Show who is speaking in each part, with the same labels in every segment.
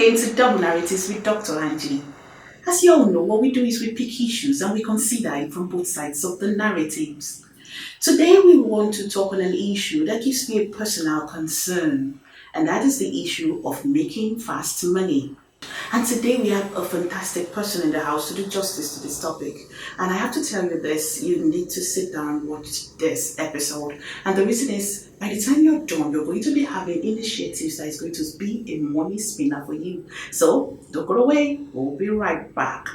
Speaker 1: again to Double Narratives with Dr. Angie. As you all know, what we do is we pick issues and we consider it from both sides of the narratives. Today we want to talk on an issue that gives me a personal concern, and that is the issue of making fast money. And today we have a fantastic person in the house to do justice to this topic. And I have to tell you this, you need to sit down and watch this episode. And the reason is, by the time you're done, you're going to be having initiatives that is going to be a money spinner for you. So don't go away, we'll be right back.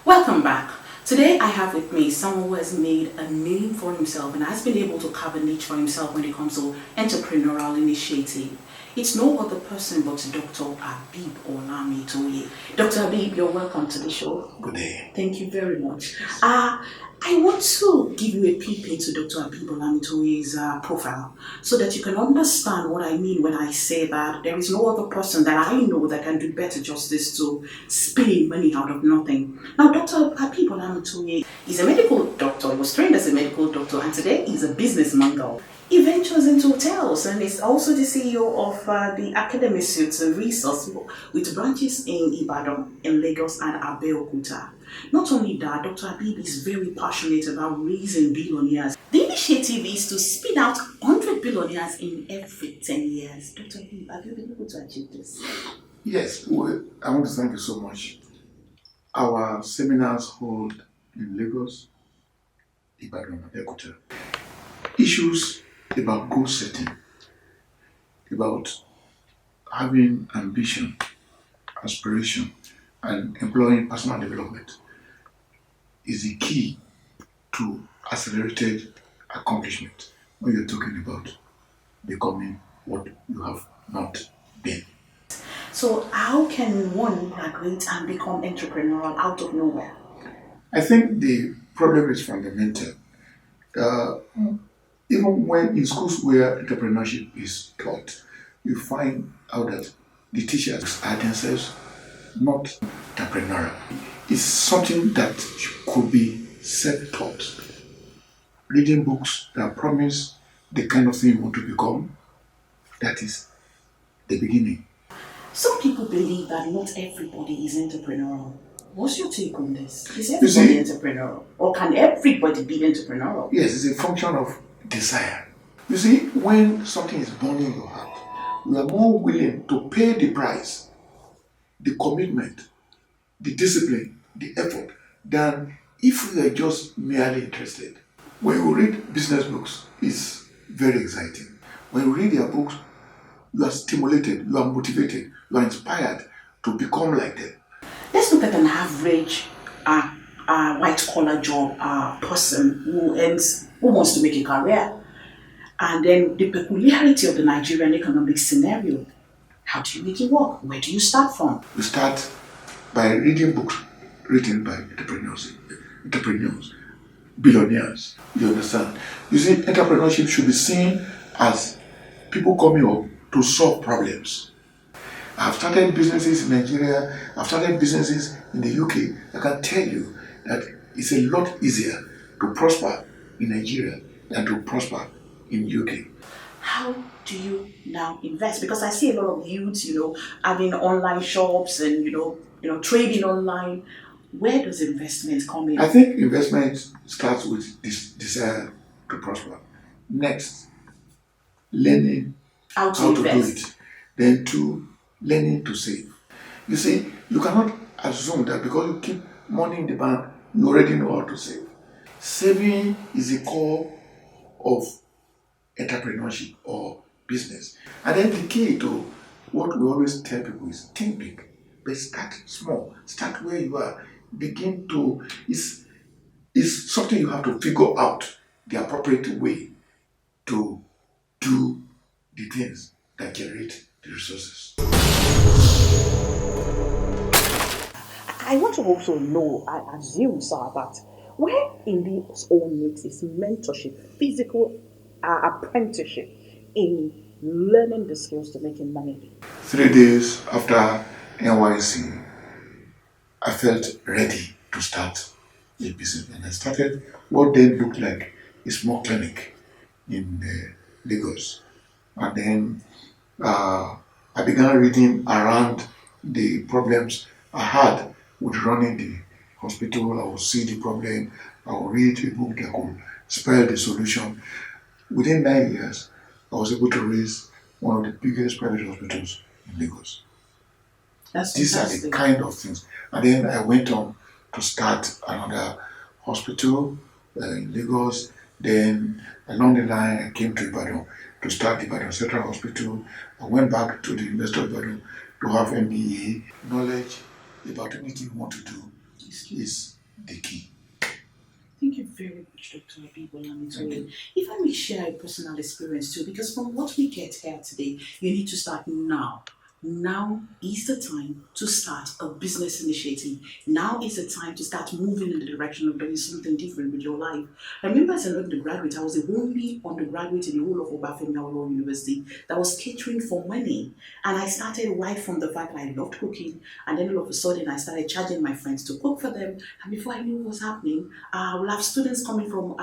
Speaker 1: Welcome back. Today I have with me someone who has made a name for himself and has been able to carve a niche for himself when it comes to entrepreneurial initiative. It's no other person but Dr. Abib Olamitoye. Dr. Abib, you're welcome to the show.
Speaker 2: Good day.
Speaker 1: Thank you very much. I want to give you a peep into Dr. Abib Olamitoye's profile so that you can understand what I mean when I say that there is no other person that I know that can do better justice to spinning money out of nothing. Now, Dr. Abib Olamitoye is a medical doctor. He was trained as a medical doctor, and today he's a businessman though. He ventures into hotels and is also the CEO of the Academy Suits and Resorts with branches in Ibadan, in Lagos and Abeokuta. Not only that, Dr. Abib is very passionate about raising billionaires. The initiative is to spin out 100 billionaires in every 10 years. Dr. Abib, have you been able to achieve this?
Speaker 2: Yes, well, I want to thank you so much. Our seminars hold in Lagos, Ibadan, and Abeokuta. Issues about goal setting, about having ambition, aspiration, and employing personal development is the key to accelerated accomplishment when you're talking about becoming what you have not been.
Speaker 1: So how can one graduate and become entrepreneurial out of nowhere?
Speaker 2: I think the problem is fundamental. Even when in schools where entrepreneurship is taught, you find out that the teachers are themselves not entrepreneurial. It's something that could be self-taught. Reading books that promise the kind of thing you want to become, that is the beginning.
Speaker 1: Some people believe that not everybody is entrepreneurial. What's your take on this? Is everybody entrepreneurial? Or can everybody be entrepreneurial?
Speaker 2: Yes, it's a function of desire. You see, when something is burning your heart, you are more willing to pay the price, the commitment, the discipline, the effort, than if you are just merely interested. When you read business books, it's very exciting. When you read their books, you are stimulated, you are motivated, you are inspired to become like them.
Speaker 1: Let's look at an average white-collar job person who wants to make a career. And then the peculiarity of the Nigerian economic scenario. How do you make it work? Where do you start from?
Speaker 2: You start by reading books written by entrepreneurs, billionaires. You understand? You see, entrepreneurship should be seen as people coming up to solve problems. I've started businesses in Nigeria, I've started businesses in the UK. I can tell you that it's a lot easier to prosper in Nigeria than to prosper in UK.
Speaker 1: How do you now invest? Because I see a lot of youths, having online shops and, trading online. Where does investment come in?
Speaker 2: I think investment starts with this desire to prosper. Next, learning how to do it. Then two, learning to save. You see, you cannot assume that because you keep money in the bank, you already know how to save. Saving is the core of entrepreneurship or business. And then the key to what we always tell people is think big, but start small. Start where you are. Begin to, it's something you have to figure out the appropriate way to do the things that generate the resources.
Speaker 1: I want to also know, I assume, sir, that where in this all mix is mentorship, physical apprenticeship in learning the skills to making money.
Speaker 2: 3 days after NYC, I felt ready to start a business. And I started what then looked like a small clinic in Lagos. And then I began reading around the problems I had with running the hospital. I would see the problem, I would read a book that could spell the solution. Within 9 years, I was able to raise one of the biggest private hospitals in Lagos.
Speaker 1: That's
Speaker 2: These are the kind of things. And then I went on to start another hospital in Lagos. Then along the line, I came to Ibadan to start the Ibadan Central Hospital. I went back to the University of Ibadan to have MBA. Knowledge about anything you want to do is the key.
Speaker 1: Thank you very much, Dr. Abib Olamitoye. If I may share a personal experience too, because from what we get here today, you need to start now. Now is the time to start a business initiative. Now is the time to start moving in the direction of doing something different with your life. I remember as an undergraduate, I was the only undergraduate in the whole of Obafemi Awolowo University that was catering for money. And I started right from the fact that I loved cooking. And then all of a sudden, I started charging my friends to cook for them. And before I knew what was happening, we'll have students coming from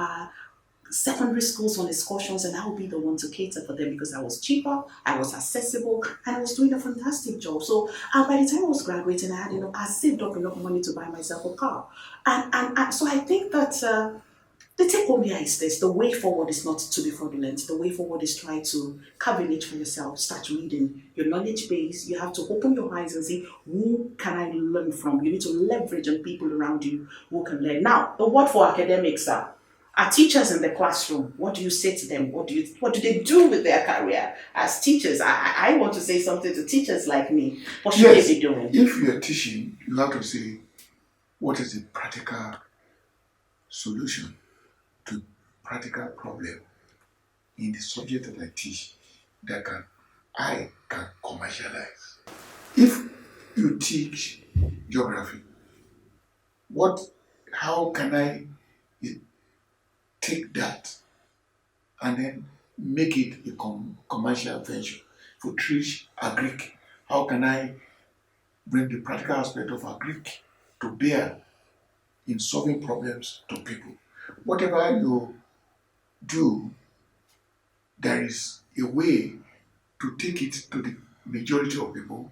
Speaker 1: secondary schools on excursions, and I would be the one to cater for them because I was cheaper, I was accessible, and I was doing a fantastic job. So by the time I was graduating, I saved up enough money to buy myself a car. And so I think that the take home here is this: the way forward is not to be fraudulent. The way forward is try to carve a niche for yourself. Start reading your knowledge base. You have to open your eyes and say, who can I learn from? You need to leverage on people around you who can learn. Now, the word for academics are teachers in the classroom. What do you say to them? What do they do with their career as teachers? I want to say something to teachers like me. What should they be doing?
Speaker 2: If you're teaching, you have to say, what is the practical solution to practical problem in the subject that I teach that I can commercialize? If you teach geography, how can I take that and then make it a commercial venture? For teach agric, how can I bring the practical aspect of agric to bear in solving problems to people? Whatever you do, there is a way to take it to the majority of people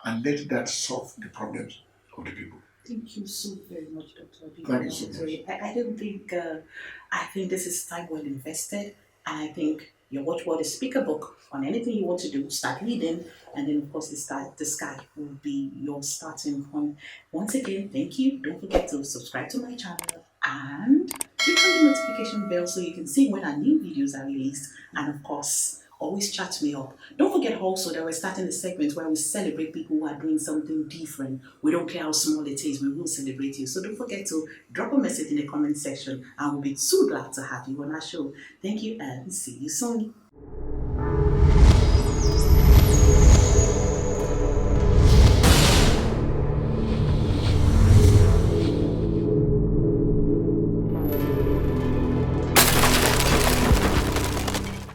Speaker 2: and let that solve the problems of the people.
Speaker 1: Thank you so very much, Dr. Abib.
Speaker 2: Thank you so much.
Speaker 1: I don't think, I think this is time well invested. And I think your watchword is pick a book on anything you want to do, start reading, and then of course the sky will be your starting point. Once again, thank you. Don't forget to subscribe to my channel and click on the notification bell so you can see when our new videos are released. And of course, always chat me up. Don't forget also that we're starting a segment where we celebrate people who are doing something different. We don't care how small it is, we will celebrate you. So don't forget to drop a message in the comment section and we'll be so glad to have you on our show. Thank you and see you soon.